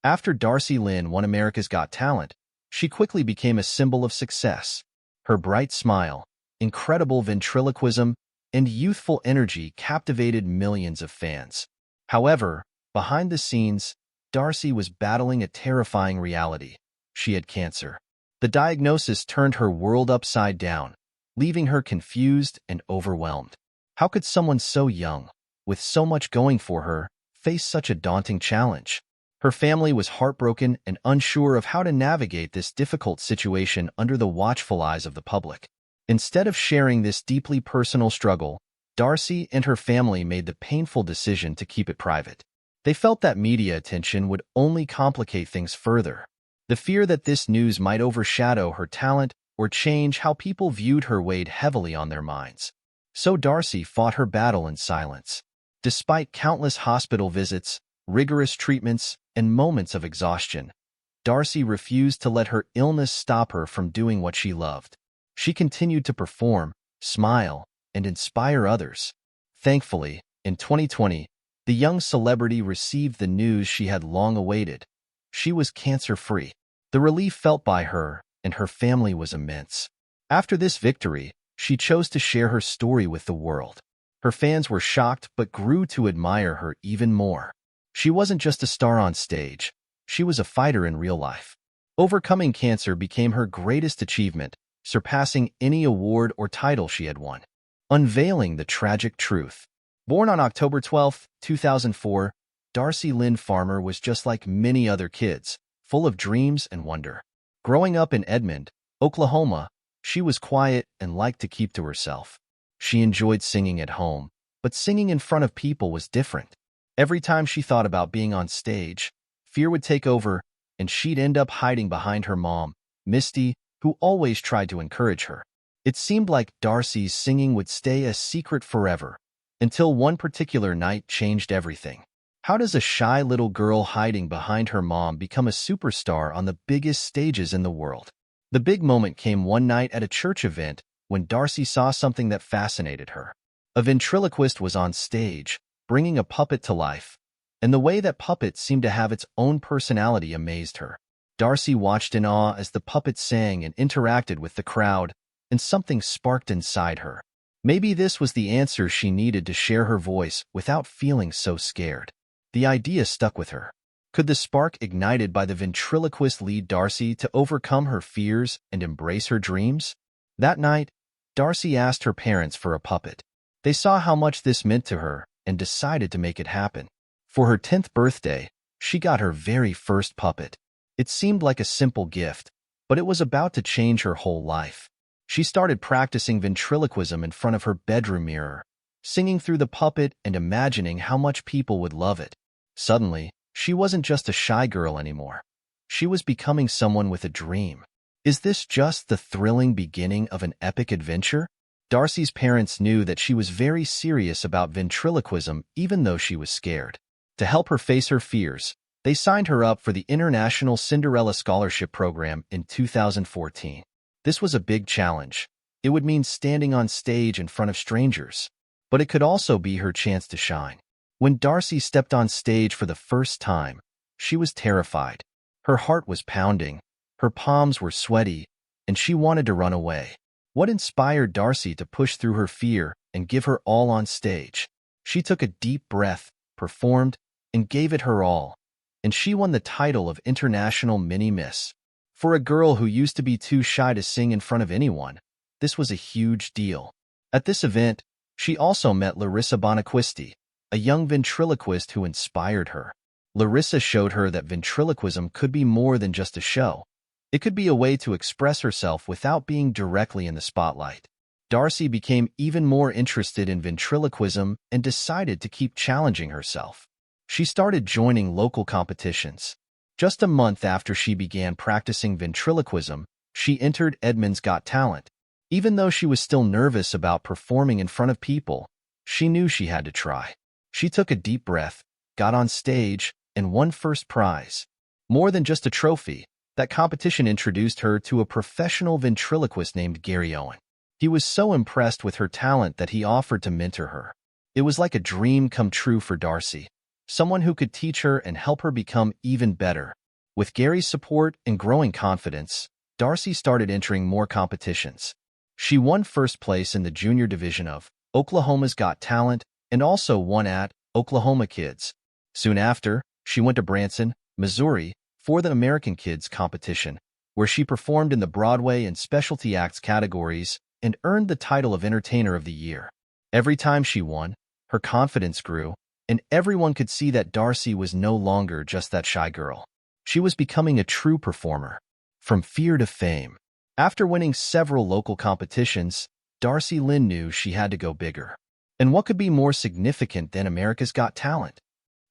After Darci Lynne won America's Got Talent, she quickly became a symbol of success. Her bright smile, incredible ventriloquism, and youthful energy captivated millions of fans. However, behind the scenes, Darci was battling a terrifying reality. She had cancer. The diagnosis turned her world upside down, leaving her confused and overwhelmed. How could someone so young, with so much going for her, face such a daunting challenge? Her family was heartbroken and unsure of how to navigate this difficult situation under the watchful eyes of the public. Instead of sharing this deeply personal struggle, Darci and her family made the painful decision to keep it private. They felt that media attention would only complicate things further. The fear that this news might overshadow her talent or change how people viewed her weighed heavily on their minds. So Darci fought her battle in silence. Despite countless hospital visits, rigorous treatments, and moments of exhaustion, Darci refused to let her illness stop her from doing what she loved. She continued to perform, smile, and inspire others. Thankfully, in 2020, the young celebrity received the news she had long awaited. She was cancer-free. The relief felt by her and her family was immense. After this victory, she chose to share her story with the world. Her fans were shocked but grew to admire her even more. She wasn't just a star on stage, she was a fighter in real life. Overcoming cancer became her greatest achievement, surpassing any award or title she had won. Unveiling the tragic truth. Born on October 12, 2004, Darci Lynne Farmer was just like many other kids, full of dreams and wonder. Growing up in Edmond, Oklahoma, she was quiet and liked to keep to herself. She enjoyed singing at home, but singing in front of people was different. Every time she thought about being on stage, fear would take over, and she'd end up hiding behind her mom, Misty, who always tried to encourage her. It seemed like Darci's singing would stay a secret forever, until one particular night changed everything. How does a shy little girl hiding behind her mom become a superstar on the biggest stages in the world? The big moment came one night at a church event when Darci saw something that fascinated her. A ventriloquist was on stage, bringing a puppet to life, and the way that puppet seemed to have its own personality amazed her. Darci watched in awe as the puppet sang and interacted with the crowd, and something sparked inside her. Maybe this was the answer she needed to share her voice without feeling so scared. The idea stuck with her. Could the spark ignited by the ventriloquist lead Darci to overcome her fears and embrace her dreams? That night, Darci asked her parents for a puppet. They saw how much this meant to her and decided to make it happen. For her 10th birthday, she got her very first puppet. It seemed like a simple gift, but it was about to change her whole life. She started practicing ventriloquism in front of her bedroom mirror, singing through the puppet and imagining how much people would love it. Suddenly, she wasn't just a shy girl anymore. She was becoming someone with a dream. Is this just the thrilling beginning of an epic adventure? Darci's parents knew that she was very serious about ventriloquism even though she was scared. To help her face her fears, they signed her up for the International Cinderella Scholarship Program in 2014. This was a big challenge. It would mean standing on stage in front of strangers, but it could also be her chance to shine. When Darci stepped on stage for the first time, she was terrified. Her heart was pounding, her palms were sweaty, and she wanted to run away. What inspired Darci to push through her fear and give her all on stage? She took a deep breath, performed, and gave it her all, and she won the title of International Mini Miss. For a girl who used to be too shy to sing in front of anyone, this was a huge deal. At this event, she also met Larissa Bonaquisti, a young ventriloquist who inspired her. Larissa showed her that ventriloquism could be more than just a show. It could be a way to express herself without being directly in the spotlight. Darci became even more interested in ventriloquism and decided to keep challenging herself. She started joining local competitions. Just a month after she began practicing ventriloquism, she entered Edmond's Got Talent. Even though she was still nervous about performing in front of people, she knew she had to try. She took a deep breath, got on stage, and won first prize. More than just a trophy, that competition introduced her to a professional ventriloquist named Gary Owen. He was so impressed with her talent that he offered to mentor her. It was like a dream come true for Darci. someone who could teach her and help her become even better. With Gary's support and growing confidence, Darci started entering more competitions. She won first place in the junior division of Oklahoma's Got Talent and also won at Oklahoma Kids. Soon after, she went to Branson, Missouri, for the American Kids competition, where she performed in the Broadway and specialty acts categories and earned the title of Entertainer of the Year. Every time she won, her confidence grew, and everyone could see that Darci was no longer just that shy girl. She was becoming a true performer. From fear to fame. After winning several local competitions, Darci Lynne knew she had to go bigger. And what could be more significant than America's Got Talent?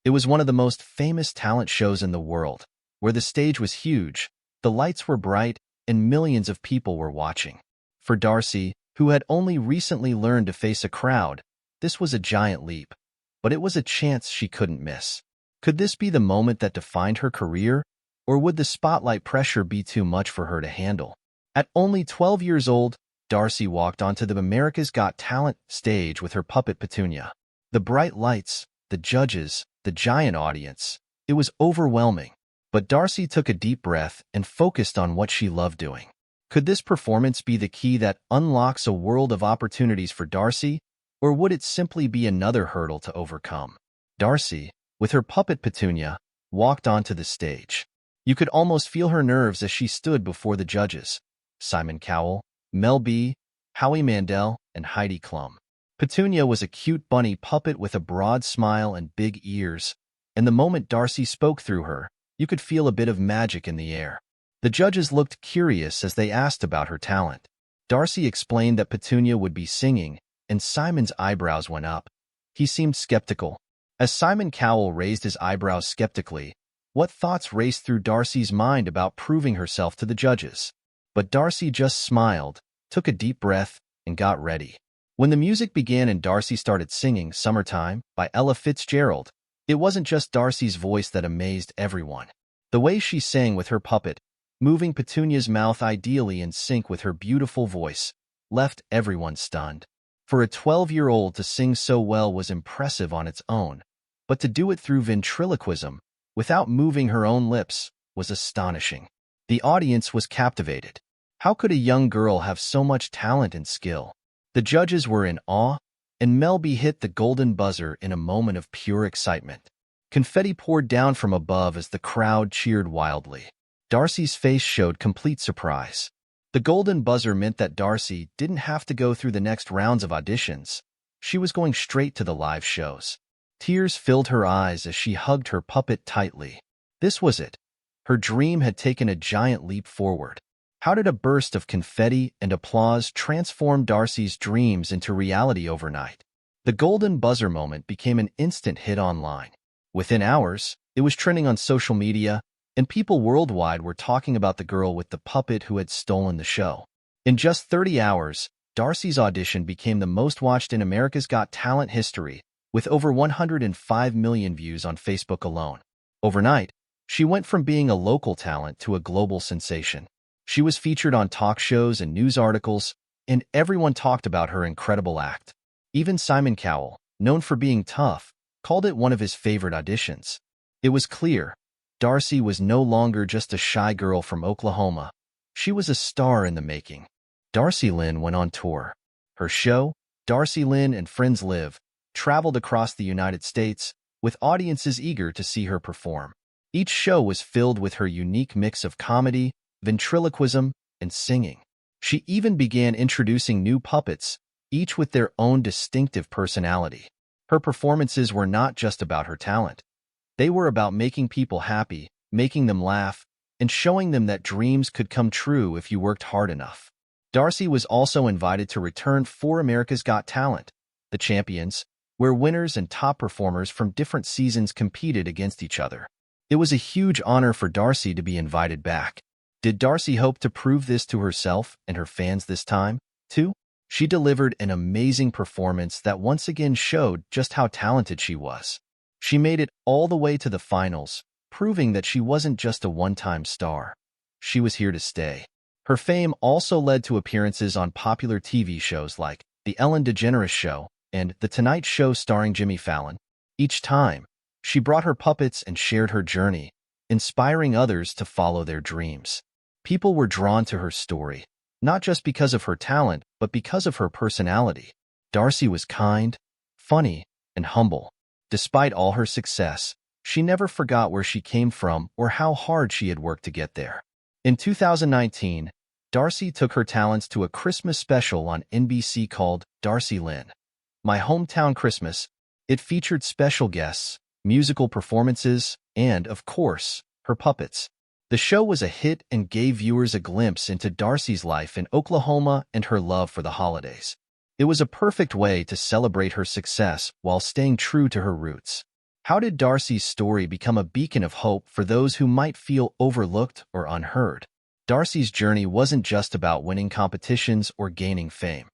It was one of the most famous talent shows in the world, where the stage was huge, the lights were bright, and millions of people were watching. For Darci, who had only recently learned to face a crowd, this was a giant leap. But it was a chance she couldn't miss. Could this be the moment that defined her career, or would the spotlight pressure be too much for her to handle? At only 12 years old, Darci walked onto the America's Got Talent stage with her puppet Petunia. The bright lights, the judges, the giant audience. It was overwhelming. But Darci took a deep breath and focused on what she loved doing. Could this performance be the key that unlocks a world of opportunities for Darci, or would it simply be another hurdle to overcome? Darci, with her puppet Petunia, walked onto the stage. You could almost feel her nerves as she stood before the judges: Simon Cowell, Mel B, Howie Mandel, and Heidi Klum. Petunia was a cute bunny puppet with a broad smile and big ears, and the moment Darci spoke through her, you could feel a bit of magic in the air. The judges looked curious as they asked about her talent. Darci explained that Petunia would be singing, and Simon's eyebrows went up. He seemed skeptical. As Simon Cowell raised his eyebrows skeptically, what thoughts raced through Darci's mind about proving herself to the judges? But Darci just smiled, took a deep breath, and got ready. When the music began and Darci started singing Summertime by Ella Fitzgerald, it wasn't just Darci's voice that amazed everyone. The way she sang with her puppet, moving Petunia's mouth ideally in sync with her beautiful voice, left everyone stunned. For a 12-year-old to sing so well was impressive on its own, but to do it through ventriloquism, without moving her own lips, was astonishing. The audience was captivated. How could a young girl have so much talent and skill? The judges were in awe, and Mel B hit the golden buzzer in a moment of pure excitement. Confetti poured down from above as the crowd cheered wildly. Darci's face showed complete surprise. The golden buzzer meant that Darci didn't have to go through the next rounds of auditions. She was going straight to the live shows. Tears filled her eyes as she hugged her puppet tightly. This was it. Her dream had taken a giant leap forward. How did a burst of confetti and applause transform Darci's dreams into reality overnight? The golden buzzer moment became an instant hit online. Within hours, it was trending on social media, and people worldwide were talking about the girl with the puppet who had stolen the show. In just 30 hours, Darci's audition became the most watched in America's Got Talent history, with over 105 million views on Facebook alone. Overnight, she went from being a local talent to a global sensation. She was featured on talk shows and news articles, and everyone talked about her incredible act. Even Simon Cowell, known for being tough, called it one of his favorite auditions. It was clear, Darci was no longer just a shy girl from Oklahoma. She was a star in the making. Darci Lynne went on tour. Her show, Darci Lynne and Friends Live, traveled across the United States, with audiences eager to see her perform. Each show was filled with her unique mix of comedy, ventriloquism, and singing. She even began introducing new puppets, each with their own distinctive personality. Her performances were not just about her talent. They were about making people happy, making them laugh, and showing them that dreams could come true if you worked hard enough. Darci was also invited to return for America's Got Talent, the Champions, where winners and top performers from different seasons competed against each other. It was a huge honor for Darci to be invited back. Did Darci hope to prove this to herself and her fans this time, too? She delivered an amazing performance that once again showed just how talented she was. She made it all the way to the finals, proving that she wasn't just a one-time star. She was here to stay. Her fame also led to appearances on popular TV shows like The Ellen DeGeneres Show and The Tonight Show starring Jimmy Fallon. Each time, She brought her puppets and shared her journey, inspiring others to follow their dreams. People were drawn to her story, not just because of her talent, but because of her personality. Darci was kind, funny, and humble. Despite all her success, she never forgot where she came from or how hard she had worked to get there. In 2019, Darci took her talents to a Christmas special on NBC called Darci Lynne, My Hometown Christmas. It featured special guests, musical performances, and, of course, her puppets. The show was a hit and gave viewers a glimpse into Darci's life in Oklahoma and her love for the holidays. It was a perfect way to celebrate her success while staying true to her roots. How did Darci's story become a beacon of hope for those who might feel overlooked or unheard? Darci's journey wasn't just about winning competitions or gaining fame.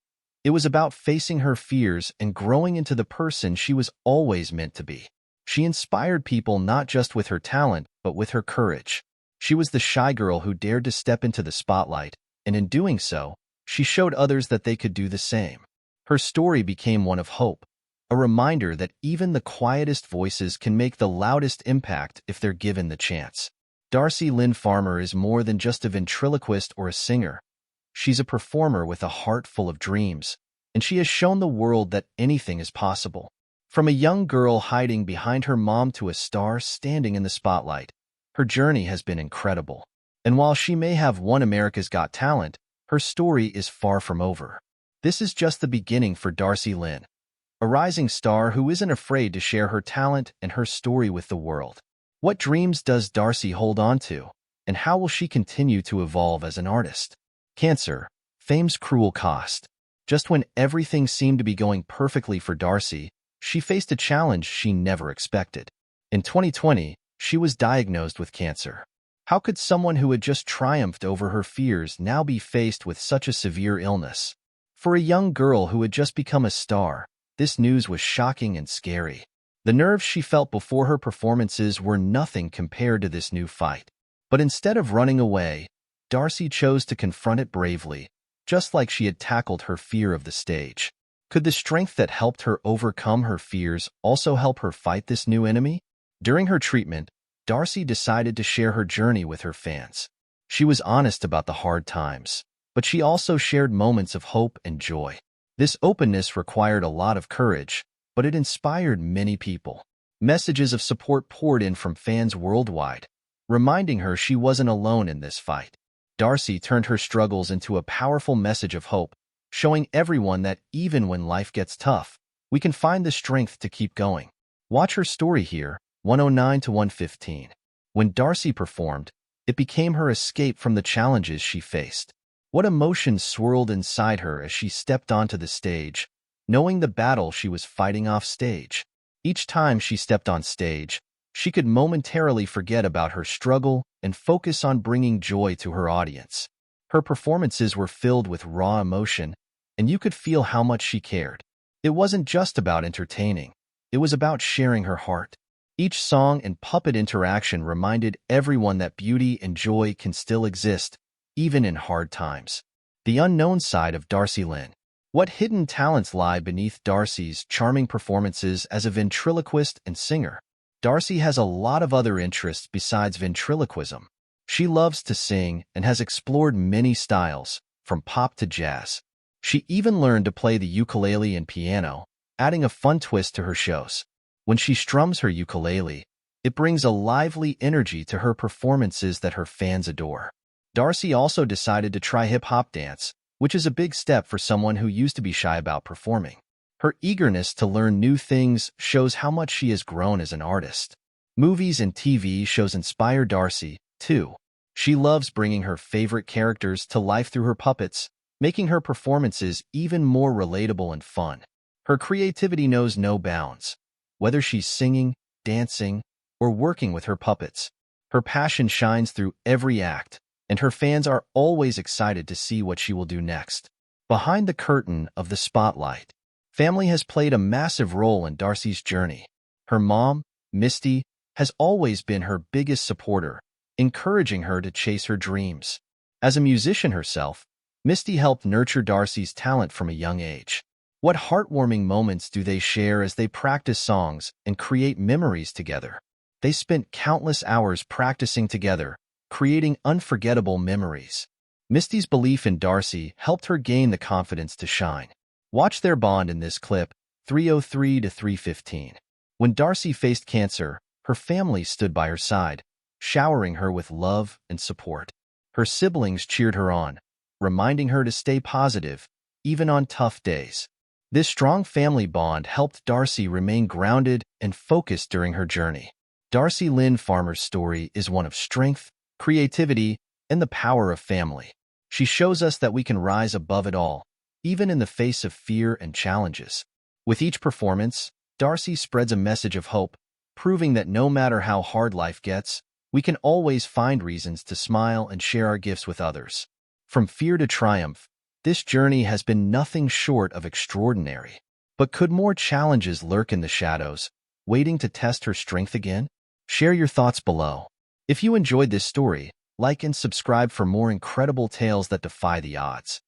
It was about facing her fears and growing into the person she was always meant to be. She inspired people not just with her talent, but with her courage. She was the shy girl who dared to step into the spotlight, and in doing so, she showed others that they could do the same. Her story became one of hope, a reminder that even the quietest voices can make the loudest impact if they're given the chance. Darci Lynne Farmer is more than just a ventriloquist or a singer. She's a performer with a heart full of dreams, and she has shown the world that anything is possible. From a young girl hiding behind her mom to a star standing in the spotlight, her journey has been incredible. And while she may have won America's Got Talent, her story is far from over. This is just the beginning for Darci Lynne, a rising star who isn't afraid to share her talent and her story with the world. What dreams does Darci hold on to, and how will she continue to evolve as an artist? Cancer, fame's cruel cost. Just when everything seemed to be going perfectly for Darci, she faced a challenge she never expected. In 2020, she was diagnosed with cancer. How could someone who had just triumphed over her fears now be faced with such a severe illness? For a young girl who had just become a star, this news was shocking and scary. The nerves she felt before her performances were nothing compared to this new fight. But instead of running away, Darci chose to confront it bravely, just like she had tackled her fear of the stage. Could the strength that helped her overcome her fears also help her fight this new enemy? During her treatment, Darci decided to share her journey with her fans. She was honest about the hard times, but she also shared moments of hope and joy. This openness required a lot of courage, but it inspired many people. Messages of support poured in from fans worldwide, reminding her she wasn't alone in this fight. Darci turned her struggles into a powerful message of hope, showing everyone that even when life gets tough, we can find the strength to keep going. Watch her story here, 109 to 115. When Darci performed, it became her escape from the challenges she faced. What emotions swirled inside her as she stepped onto the stage, knowing the battle she was fighting off stage. Each time she stepped on stage, she could momentarily forget about her struggle and focus on bringing joy to her audience. Her performances were filled with raw emotion, and you could feel how much she cared. It wasn't just about entertaining. It was about sharing her heart. Each song and puppet interaction reminded everyone that beauty and joy can still exist, even in hard times. The unknown side of Darci Lynne. What hidden talents lie beneath Darci's charming performances as a ventriloquist and singer? Darci has a lot of other interests besides ventriloquism. She loves to sing and has explored many styles, from pop to jazz. She even learned to play the ukulele and piano, adding a fun twist to her shows. When she strums her ukulele, it brings a lively energy to her performances that her fans adore. Darci also decided to try hip-hop dance, which is a big step for someone who used to be shy about performing. Her eagerness to learn new things shows how much she has grown as an artist. Movies and TV shows inspire Darci, too. She loves bringing her favorite characters to life through her puppets, making her performances even more relatable and fun. Her creativity knows no bounds. Whether she's singing, dancing, or working with her puppets, her passion shines through every act, and her fans are always excited to see what she will do next. Behind the curtain of the spotlight, family has played a massive role in Darci's journey. Her mom, Misty, has always been her biggest supporter, encouraging her to chase her dreams. As a musician herself, Misty helped nurture Darci's talent from a young age. What heartwarming moments do they share as they practice songs and create memories together? They spent countless hours practicing together, creating unforgettable memories. Misty's belief in Darci helped her gain the confidence to shine. Watch their bond in this clip, 303 to 315. When Darci faced cancer, her family stood by her side, showering her with love and support. Her siblings cheered her on, reminding her to stay positive, even on tough days. This strong family bond helped Darci remain grounded and focused during her journey. Darci Lynne Farmer's story is one of strength, creativity, and the power of family. She shows us that we can rise above it all, even in the face of fear and challenges. With each performance, Darci spreads a message of hope, proving that no matter how hard life gets, we can always find reasons to smile and share our gifts with others. From fear to triumph, this journey has been nothing short of extraordinary. But could more challenges lurk in the shadows, waiting to test her strength again? Share your thoughts below. If you enjoyed this story, like and subscribe for more incredible tales that defy the odds.